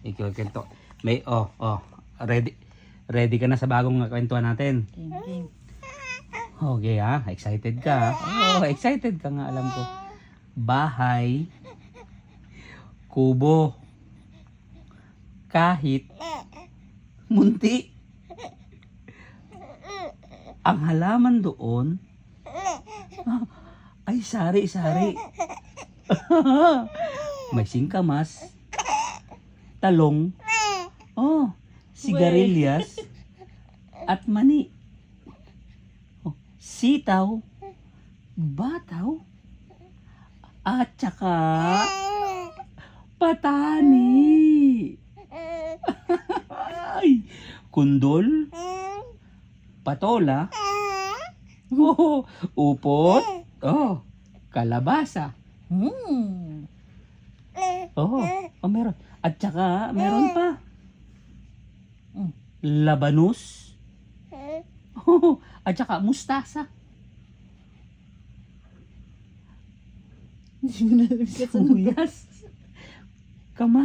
Ikaw kwento. May ready ka na sa bagong kwentuhan natin. King. Okay ha, excited ka. Excited ka nga, alam ko. Bahay, kubo, kahit munti. Ang halaman doon ay sari-sari. May singkamas, talong, sigarilyas, at mani. Sitaw, bataw, at saka patani. Ay, kundol, patola, upot, kalabasa. Meron. At saka, meron pa. Labanus. At saka, mustasa. Hindi mo na alam. Sibuyas. Kama.